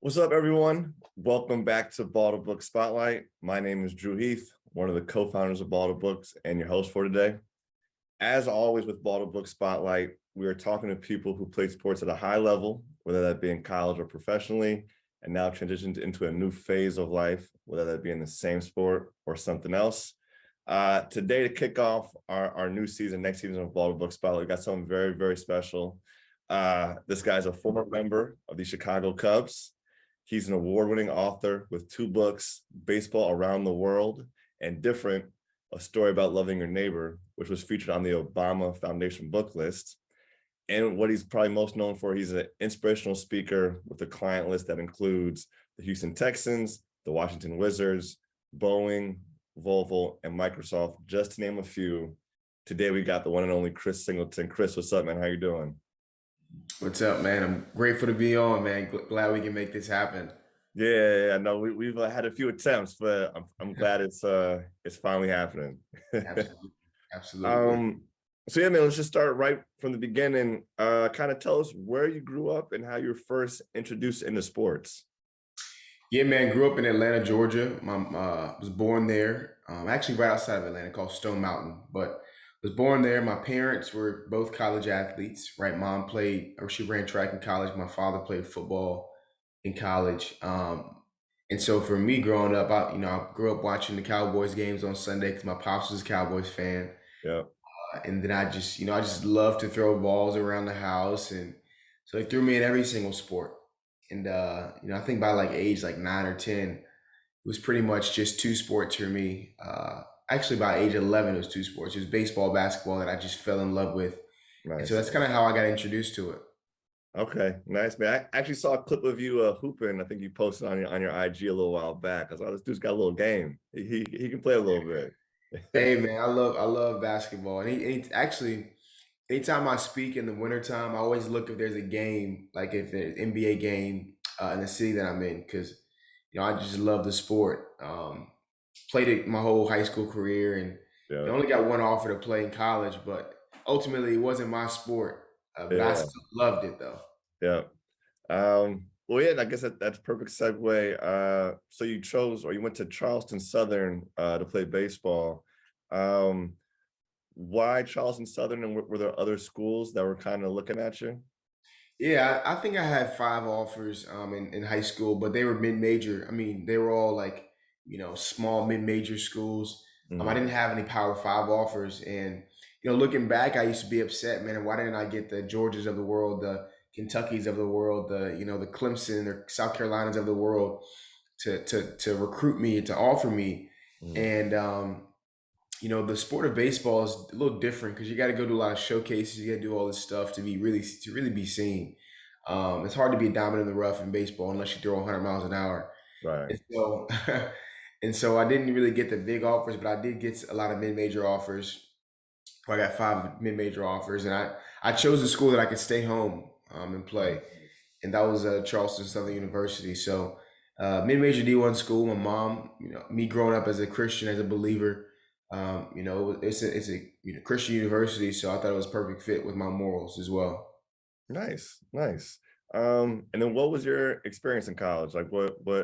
What's up, everyone? Welcome back to Ball2Books Spotlight. My name is Drew Heath, one of the co-founders of Ball2Books and your host for today. As always with Ball2Books Spotlight, we are talking to people who played sports at a high level, whether that be in college or professionally, and now transitioned into a new phase of life, whether that be in the same sport or something else. Today, to kick off our new season, next season of Ball2Books Spotlight, we got something very, very special. This guy's a former member of the Chicago Cubs. He's an award-winning author with 2 books, Baseball Around the World and Different, A Story About Loving Your Neighbor, which was featured on the Obama Foundation book list. And what he's probably most known for, he's an inspirational speaker with a client list that includes the Houston Texans, the Washington Wizards, Boeing, Volvo, and Microsoft, just to name a few. Today, we got the one and only Chris Singleton. Chris, what's up, man? How you doing? What's up, man? I'm grateful to be on, man. Glad we can make this happen. Yeah, I know we've had a few attempts, but I'm glad it's finally happening. Absolutely. Absolutely. um, so yeah, man, let's just start right from the beginning. Kind of tell us where you grew up and how you were first introduced into sports. Yeah, man. Grew up in Atlanta, Georgia. Was born there. Actually, right outside of Atlanta, called Stone Mountain. But was born there. My parents were both college athletes. Right, mom played, or she ran track in college. My father played football in college. And so for me, growing up, I grew up watching the Cowboys games on Sunday because my pops was a Cowboys fan. Yeah. And then I just love to throw balls around the house, and so they threw me in every single sport. And I think by like age like 9 or 10, it was pretty much just 2 sports for me. Actually, by age 11, it was 2 sports. It was baseball, basketball that I just fell in love with, and so Nice. that's kind of how I got introduced to it. Okay, nice, man. I actually saw a clip of you hooping. I think you posted on your IG a little while back. I was like, this dude's got a little game. He can play a little bit. Hey man, I love basketball, and actually anytime I speak in the wintertime, I always look if there's a game, like if there's an NBA game in the city that I'm in, because I just love the sport. Played it my whole high school career, and Yeah, only got one offer to play in college, but ultimately it wasn't my sport. But I yeah, still loved it though. yeah. Well, yeah, I guess that's perfect segue. So you chose, or you went to Charleston Southern to play baseball. Um, why Charleston Southern, and were there other schools that were kind of looking at you? Yeah, I think I had 5 offers in high school, but they were mid-major. I mean, they were all like, small mid-major schools. I Mhm. didn't have any Power 5 offers. And, looking back, I used to be upset, man. Why didn't I get the Georgias of the world, the Kentuckys of the world, the Clemson or South Carolinas of the world to recruit me, to offer me? Mhm. And the sport of baseball is a little different because you got to go to a lot of showcases. You got to do all this stuff to really be seen. It's hard to be a diamond in the rough in baseball unless you throw 100 miles an hour. Right. And so, and so I didn't really get the big offers, but I did get a lot of mid-major offers. I got 5 mid-major offers, and I chose a school that I could stay home and play, Nice. and that was Charleston Southern University. So, mid-major D1 school. My mom, me growing up as a Christian, as a believer, it's a Christian university, so I thought it was a perfect fit with my morals as well. Nice, nice. And then what was your experience in college? Like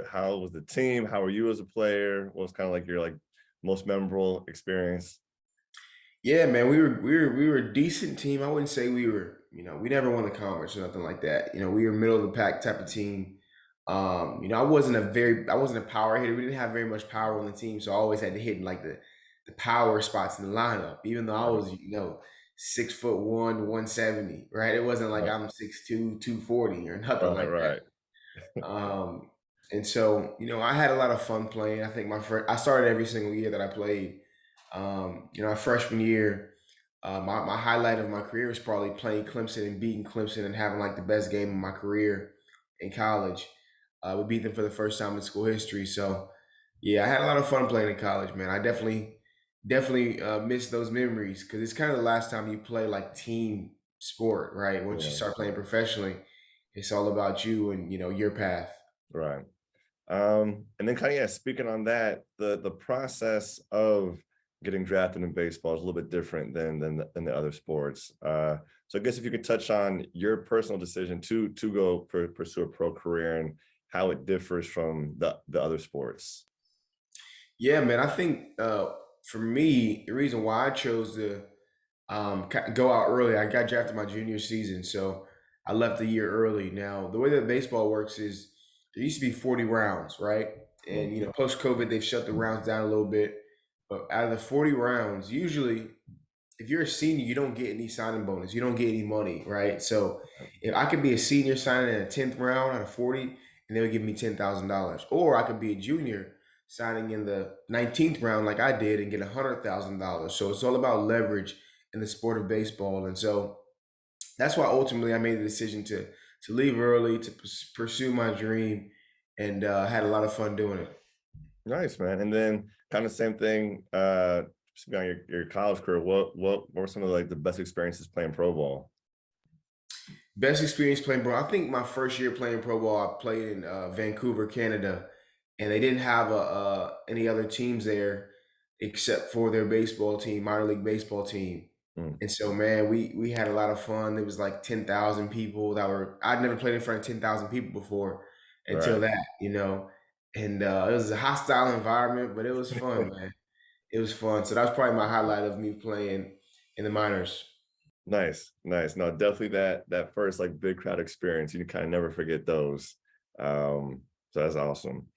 how was the team? How were you as a player? What was kind of like your most memorable experience? Yeah, man, we were a decent team. I wouldn't say we were, we never won the conference or nothing like that. We were middle of the pack type of team. I wasn't a power hitter. We didn't have very much power on the team, so I always had to hit in like the power spots in the lineup, even though I Right. was, 6'1", 170, right? It wasn't like Right, I'm 6'2", 240 or nothing right, like that. right. And so, I had a lot of fun playing. I think I started every single year that I played. My freshman year, my highlight of my career was probably playing Clemson and beating Clemson and having like the best game of my career in college. We beat them for the first time in school history. So, yeah, I had a lot of fun playing in college, man. I definitely miss those memories because it's kind of the last time you play like team sport, right? Once you Yeah, start playing yeah, professionally, it's all about you and your path. right. And then kind of, yeah, speaking on that, the process of getting drafted in baseball is a little bit different than the other sports. So I guess if you could touch on your personal decision to go pursue a pro career, and how it differs from the other sports. Yeah, man. I think for me, the reason why I chose to go out early, I got drafted my junior season, so I left a year early. Now, the way that baseball works is there used to be 40 rounds, right? Mm, And post COVID, they've shut the rounds down a little bit. But out of the 40 rounds, usually if you're a senior, you don't get any signing bonus. You don't get any money, right? So if I could be a senior signing in a 10th round out of 40, and they would give me $10,000. Or I could be a junior signing in the 19th round like I did and get $100,000. So it's all about leverage in the sport of baseball. And so that's why ultimately I made the decision to leave early, to pursue my dream, and had a lot of fun doing it. nice, man. And then kind of same thing, speaking on your college career, what were some of like the best experiences playing pro ball? Best experience playing pro. I think my first year playing pro ball, I played in Vancouver, Canada, and they didn't have any other teams there except for their baseball team, minor league baseball team. Mm, And so, man, we had a lot of fun. There was like 10,000 people that were. I'd never played in front of 10,000 people before until right. that. And it was a hostile environment, but it was fun, man. It was fun. So that was probably my highlight of me playing in the minors. Nice, nice. No, definitely that first like big crowd experience. You kind of never forget those. So that's awesome.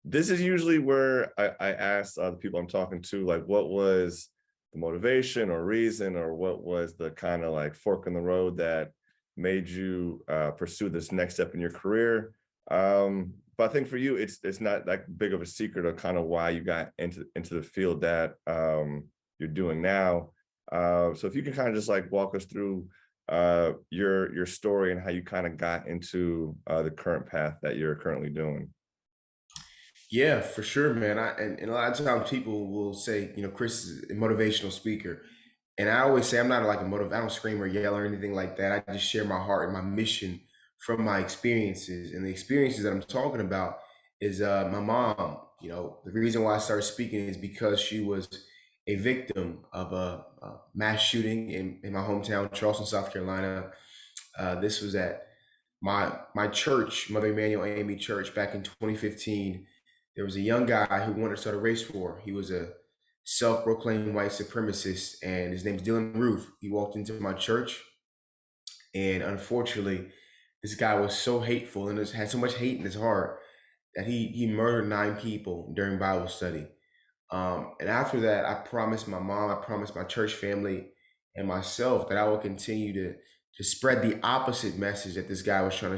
This is usually where I ask the people I'm talking to, like, what was the motivation or reason, or what was the kind of like fork in the road that made you pursue this next step in your career? But I think for you, it's not that big of a secret of kind of why you got into the field that you're doing now. So if you can kind of just like walk us through your story and how you kind of got into the current path that you're currently doing. Yeah, for sure, man. And a lot of times people will say, Chris is a motivational speaker. And I always say I'm not like I don't scream or yell or anything like that. I just share my heart and my mission from my experiences. And the experiences that I'm talking about is my mom. The reason why I started speaking is because she was a victim of a mass shooting in my hometown, Charleston, South Carolina. This was at my church, Mother Emanuel Church, back in 2015. There was a young guy who wanted to start a race war. He was a self-proclaimed white supremacist, and his name's Dylan Roof. He walked into my church, and unfortunately, this guy was so hateful and had so much hate in his heart that he murdered 9 people during Bible study. And after that, I promised my mom, I promised my church family, and myself that I would continue to spread the opposite message that this guy was trying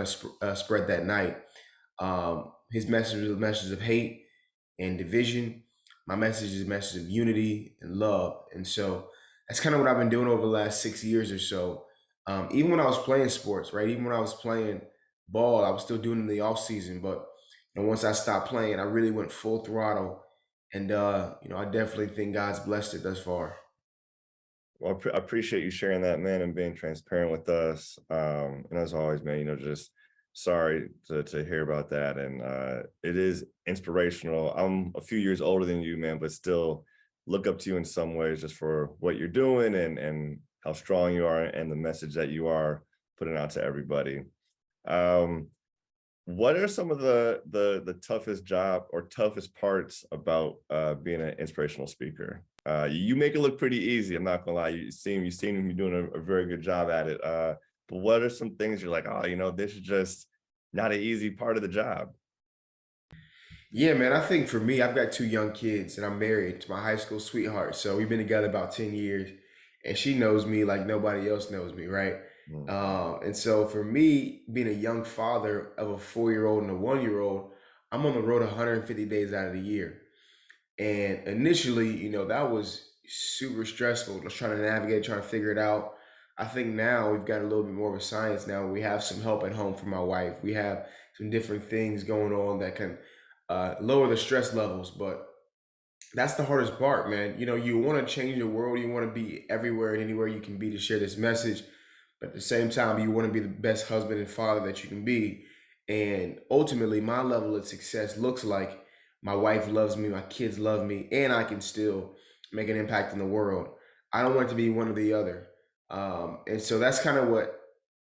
to spread that night. His message was a message of hate and division. My message is a message of unity and love. And so that's kind of what I've been doing over the last 6 years or so. Even when I was playing sports, right? Even when I was playing ball, I was still doing it in the off season. But once I stopped playing, I really went full throttle. And I definitely think God's blessed it thus far. Well, I appreciate you sharing that, man, and being transparent with us. And as always, man, just sorry to hear about that. And it is inspirational. I'm a few years older than you, man, but still look up to you in some ways just for what you're doing and how strong you are and the message that you are putting out to everybody. Um, what are some of the toughest job or toughest parts about being an inspirational speaker? You make it look pretty easy. I'm not gonna lie. You seem to be doing a very good job at it. But what are some things you're like, oh, this is just not an easy part of the job? Yeah, man, I think for me, I've got 2 young kids and I'm married to my high school sweetheart. So we've been together about 10 years and she knows me like nobody else knows me, right? Mm, And so for me, being a young father of a 4-year-old and a 1-year-old, I'm on the road 150 days out of the year. And initially, that was super stressful, just trying to navigate, trying to figure it out. I think now we've got a little bit more of a science now. We have some help at home from my wife. We have some different things going on that can lower the stress levels. But that's the hardest part, man. You want to change the world. You want to be everywhere and anywhere you can be to share this message. But at the same time, you want to be the best husband and father that you can be. And ultimately, my level of success looks like my wife loves me, my kids love me, and I can still make an impact in the world. I don't want it to be one or the other. And so that's kind of what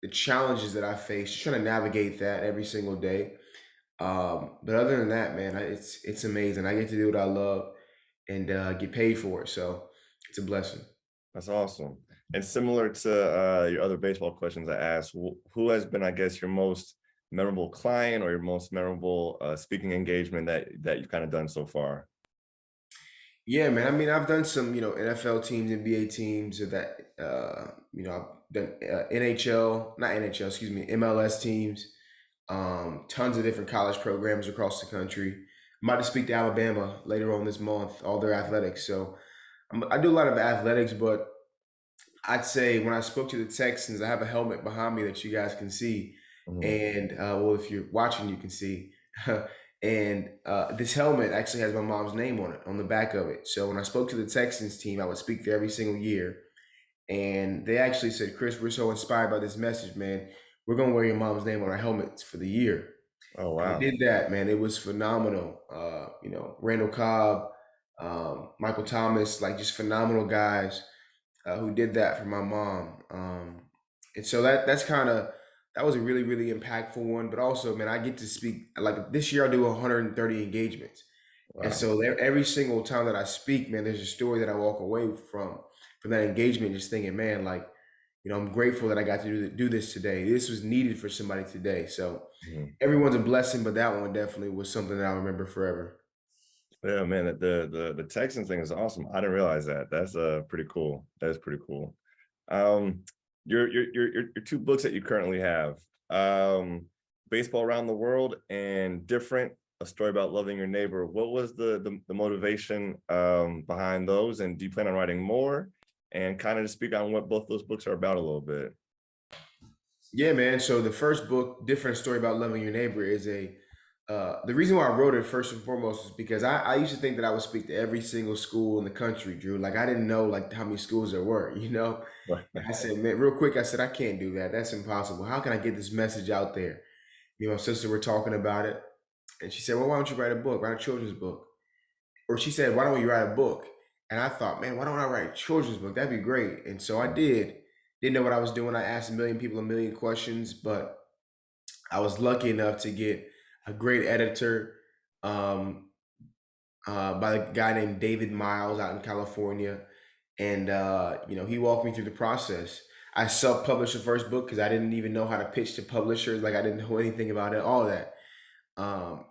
the challenges that I face, just trying to navigate that every single day. But other than that, man, it's amazing. I get to do what I love and get paid for it, so it's a blessing. That's awesome. And similar to your other baseball questions I asked, who has been, I guess, your most memorable client or your most memorable speaking engagement that you've kind of done so far? Yeah, man. I mean, I've done some, NFL teams, NBA teams, or that, I've done NHL, not NHL, excuse me, MLS teams, tons of different college programs across the country. I'm about to speak to Alabama later on this month, all their athletics. So I do a lot of athletics, but I'd say when I spoke to the Texans, I have a helmet behind me that you guys can see. Mhm. And well, if you're watching, you can see. And this helmet actually has my mom's name on it, on the back of it. So when I spoke to the Texans team, I would speak there every single year. And they actually said, Chris, we're so inspired by this message, man. We're going to wear your mom's name on our helmets for the year. Oh, And they wow. did that, man. It was phenomenal. Randall Cobb, Michael Thomas, like just phenomenal guys who did that for my mom. And so that was a really really impactful one. But also, man, I get to speak like this year. I do 130 engagements, and Wow. so there, every single time that I speak, man, there's a story that I walk away from that engagement, just thinking, man, like I'm grateful that I got to do this today. This was needed for somebody today. So Mhm. everyone's a blessing, but that one definitely was something that I'll remember forever. Yeah, man, the Texans thing is awesome. I didn't realize that. That's pretty cool. That's pretty cool. Um, your two books that you currently have, um, Baseball Around the World and Different, a story about loving your neighbor. What was the motivation behind those? And do you plan on writing more? And kind of just speak on what both those books are about a little bit. Yeah, man. So the first book, Different Story About Loving Your Neighbor, is the reason why I wrote it first and foremost is because I used to think that I would speak to every single school in the country, Drew. Like I didn't know like how many schools there were, you know? Right. And I said, man, real quick, I said, I can't do that. That's impossible. How can I get this message out there? My sister were talking about it, and she said, well, why don't you write a book, write a children's book? Or she said, why don't you write a book? And I thought, man, why don't I write a children's book? That'd be great. And so I did. Didn't know what I was doing. I asked a million people a million questions, but I was lucky enough to get a great editor um, by a guy named David Miles out in California, and he walked me through the process. I self-published the first book because I didn't even know how to pitch to publishers. Like I didn't know anything about it, all of that.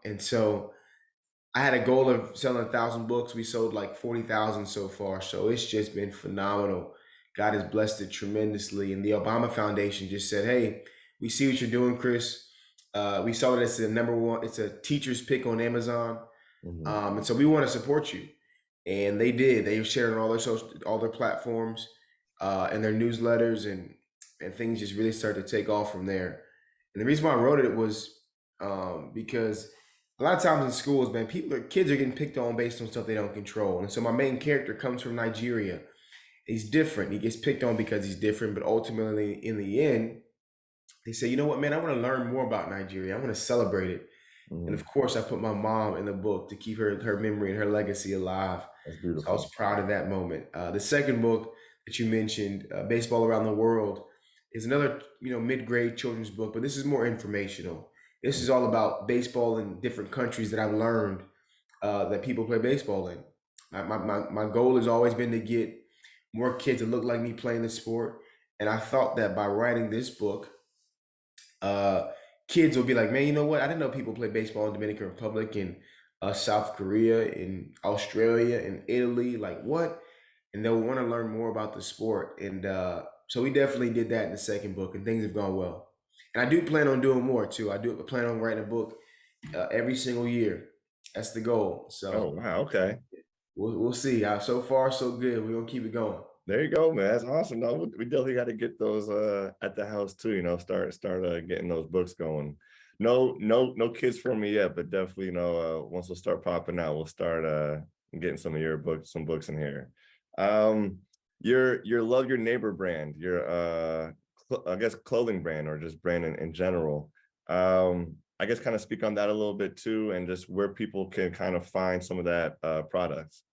And so I had a goal of selling 1,000 books. We sold like 40,000 so far. So it's just been phenomenal. God has blessed it tremendously. And the Obama Foundation just said, hey, we see what you're doing, Chris. We saw that it's the number one, it's a teacher's pick on Amazon. Mhm. And so we want to support you. And they did. They shared on all their platforms, and their newsletters, and things just really started to take off from there. And the reason why I wrote it was because a lot of times in schools, man, kids are getting picked on based on stuff they don't control. And so my main character comes from Nigeria. He's different. He gets picked on because he's different, but ultimately, in the end, they say, you know what, man, I want to learn more about Nigeria. I want to celebrate it. And Mhm. of course, I put my mom in the book to keep her memory and her legacy alive. That's So I was beautiful. proud of that moment. The second book that you mentioned, Baseball Around the World, is another mid-grade children's book, but this is more informational. This is all about baseball in different countries that I've learned that people play baseball in. My goal has always been to get more kids to look like me playing the sport, and I thought that by writing this book, uh, kids will be like, man, you know what? I didn't know people play baseball in Dominican Republic and South Korea and Australia and Italy. Like what? And they'll want to learn more about the sport. And so we definitely did that in the second book, and things have gone well. And I do plan on doing more too. I do plan on writing a book every single year. That's the goal. Oh, So wow. Okay. we'll see. So far, so good. We're gonna keep it going. There you go, man. That's awesome. No, we definitely got to get those at the house too. Start getting those books going. No kids for me yet, but definitely once we'll start popping out, we'll start getting some of your books, some books in here. Um, your Love Your Neighbor brand, your I guess clothing brand or just brand in general. I guess kind of speak on that a little bit too, and just where people can kind of find some of that products.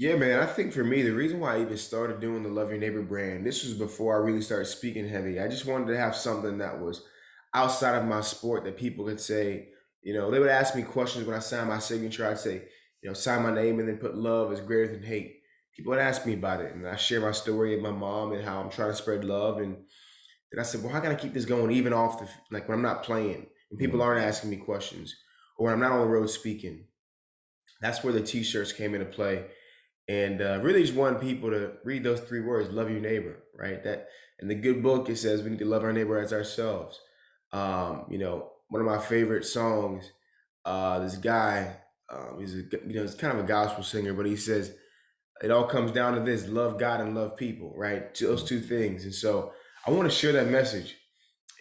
Yeah, man. I think for me, the reason why I even started doing the Love Your Neighbor brand, this was before I really started speaking heavy. I just wanted to have something that was outside of my sport that people could say, they would ask me questions when I signed my signature. I'd say, sign my name and then put love is greater than hate. People would ask me about it, and I share my story of my mom and how I'm trying to spread love. And then I said, well, how can I keep this going even off like when I'm not playing and people Mhm. aren't asking me questions or when I'm not on the road speaking? That's where the t-shirts came into play, and really just want people to read those three words: love your neighbor, right? That in the good book it says we need to love our neighbor as ourselves. One of my favorite songs, this guy, he's kind of a gospel singer, but he says it all comes down to this: love God and love people, right? Those Mhm. two things. And so I want to share that message.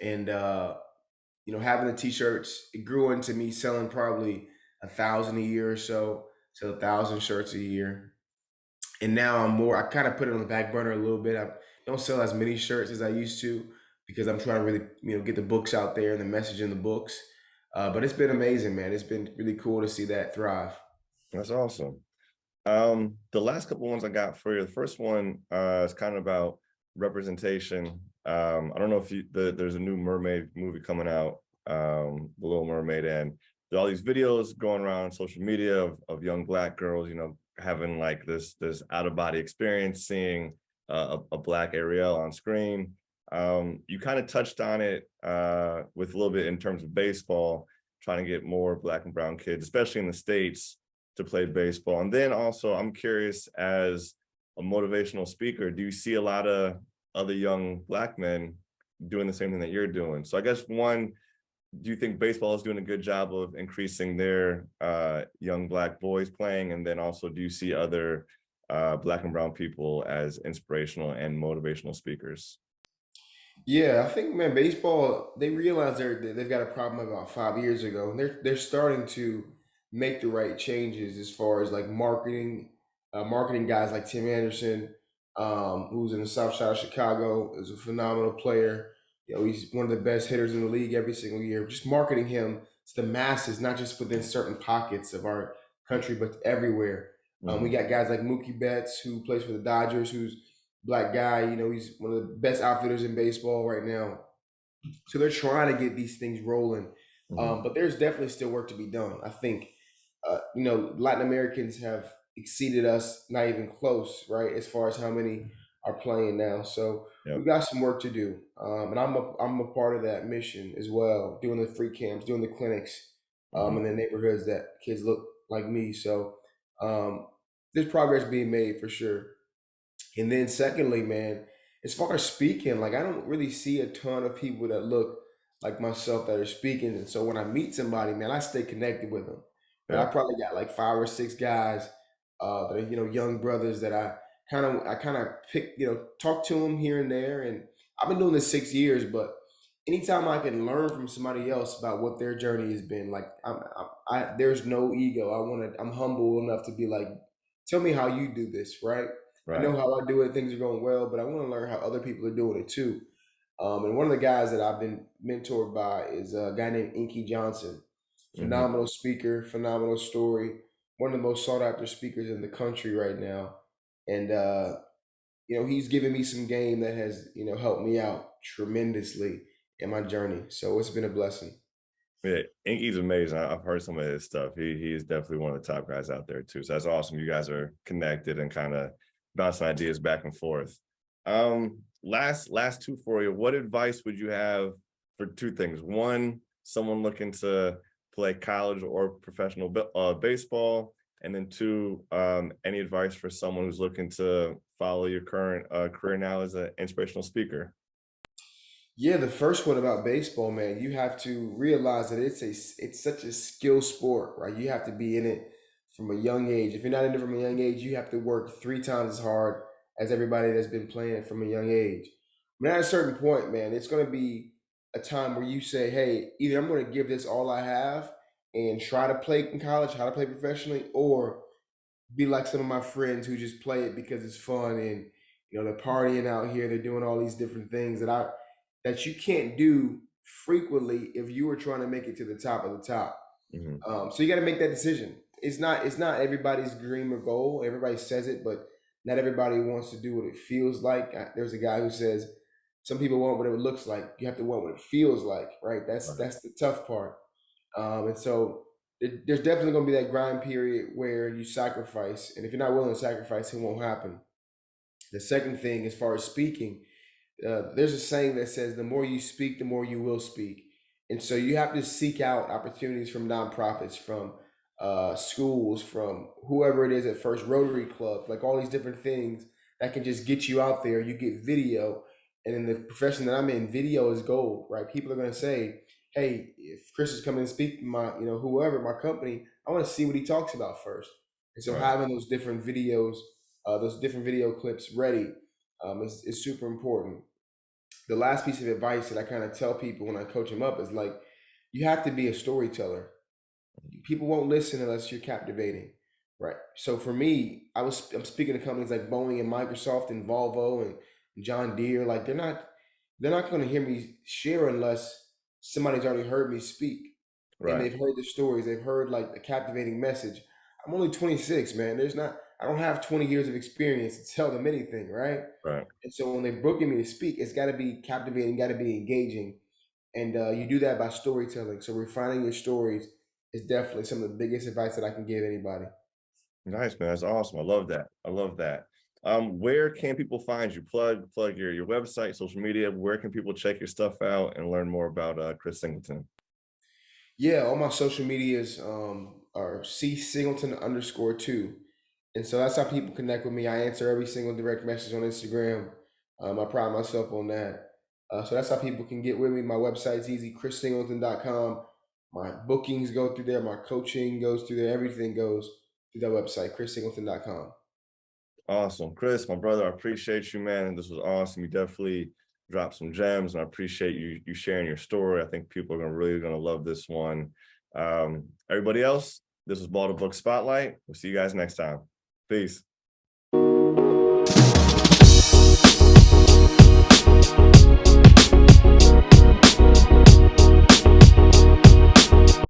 And having the t-shirts, it grew into me selling probably 1,000 a year or so, so 1,000 shirts a year. And now I kind of put it on the back burner a little bit. I don't sell as many shirts as I used to because I'm trying to really, get the books out there and the message in the books. But it's been amazing, man. It's been really cool to see that thrive. That's awesome. The last couple ones I got for you. The first one is kind of about representation. I don't know if there's a new mermaid movie coming out, The Little Mermaid, and there are all these videos going around on social media of young Black girls, having like this out of body experience, seeing a Black Ariel on screen. You kind of touched on it with a little bit in terms of baseball, trying to get more Black and brown kids, especially in the States, to play baseball. And then also, I'm curious, as a motivational speaker, do you see a lot of other young Black men doing the same thing that you're doing? So I guess one, do you think baseball is doing a good job of increasing their young Black boys playing? And then also, do you see other Black and brown people as inspirational and motivational speakers? Yeah, I think, man, baseball, they realized they've got a problem about 5 years ago. And they're starting to make the right changes as far as like marketing guys like Tim Anderson, who's in the South Side of Chicago, is a phenomenal player. He's one of the best hitters in the league every single year. Just marketing him to the masses, not just within certain pockets of our country, but everywhere. We Hmm. got guys like Mookie Betts, who plays for the Dodgers, who's Black guy. He's one of the best outfitters in baseball right now. So they're trying to get these things rolling. Hmm. But there's definitely still work to be done. I think, Latin Americans have exceeded us, not even close, right? As far as how many are playing now. So we Yep. got some work to do. And I'm a part of that mission as well, doing the free camps, doing the clinics in Hmm. the neighborhoods that kids look like me. So um, there's progress being made for sure. And then secondly, man, as far as speaking, like I don't really see a ton of people that look like myself that are speaking. And so when I meet somebody, man, I stay connected with them. But I Yep. probably got like 5 or 6 guys that are, young brothers that I kind of pick, talk to them here and there. And I've been doing this 6 years, but anytime I can learn from somebody else about what their journey has been, like there's no ego. I'm humble enough to be like, tell me how you do this, right? I Right. know how I do it. Things are going well, but I want to learn how other people are doing it too. And one of the guys that I've been mentored by is a guy named Inky Johnson. Hmm. Phenomenal speaker, phenomenal story. One of the most sought after speakers in the country right now. And he's given me some game that has helped me out tremendously in my journey. So it's been a blessing. Yeah, Inky's amazing. I've heard some of his stuff. He is definitely one of the top guys out there too. So that's awesome. You guys are connected and kind of bouncing ideas back and forth. Last two for you. What advice would you have for two things? One, someone looking to play college or professional baseball, and then two, any advice for someone who's looking to follow your current career now as an inspirational speaker? Yeah, the first one about baseball, man, you have to realize that it's such a skill sport, right? You have to be in it from a young age. If you're not in it from a young age, you have to work 3 times as hard as everybody that's been playing it from a young age. But at a certain point, man, it's going to be a time where you say, "Hey, either I'm going to give this all I have and try to play in college, how to play professionally, or be like some of my friends who just play it because it's fun and they're partying out here, they're doing all these different things that you can't do frequently if you were trying to make it to the top of the top. Hmm. So you got to make that decision. it's not everybody's dream or goal. Everybody says it, but not everybody wants to do what it feels like. There's a guy who says some people want what it looks like. You have to want what it feels like, right? Right. That's the tough part. And so there's definitely going to be that grind period where you sacrifice, and if you're not willing to sacrifice, it won't happen. The second thing, as far as speaking, there's a saying that says the more you speak, the more you will speak. And so you have to seek out opportunities from nonprofits, from schools, from whoever it is at first, Rotary Club, like all these different things that can just get you out there. You get video. And in the profession that I'm in, video is gold, right? People are going to say, hey, if Chris is coming and speak to my, whoever, my company, I want to see what he talks about first. And so Right. having those different videos, those different video clips ready is super important. The last piece of advice that I kind of tell people when I coach them up is like, you have to be a storyteller. People won't listen unless you're captivating, right? So for me, I'm speaking to companies like Boeing and Microsoft and Volvo and John Deere. Like they're not going to hear me share unless somebody's already heard me speak and Right. they've heard the stories. They've heard like the captivating message. I'm only 26, man. I don't have 20 years of experience to tell them anything, right? Right. And so when they're booking me to speak, it's got to be captivating, got to be engaging, and you do that by storytelling. So refining your stories is definitely some of the biggest advice that I can give anybody. Nice, man. That's awesome. I love that. I love that. Where can people find you? Plug your website, social media. Where can people check your stuff out and learn more about Chris Singleton? Yeah, all my social medias are C Singleton _2. And so that's how people connect with me. I answer every single direct message on Instagram. I pride myself on that. So that's how people can get with me. My website's easy, chrissingleton.com. My bookings go through there. My coaching goes through there. Everything goes through that website, chrissingleton.com. Awesome. Chris, my brother, I appreciate you, man. This was awesome. You definitely dropped some gems, and I appreciate you sharing your story. I think people are really gonna love this one. Everybody else, this is Ball2Book Spotlight. We'll see you guys next time. Peace.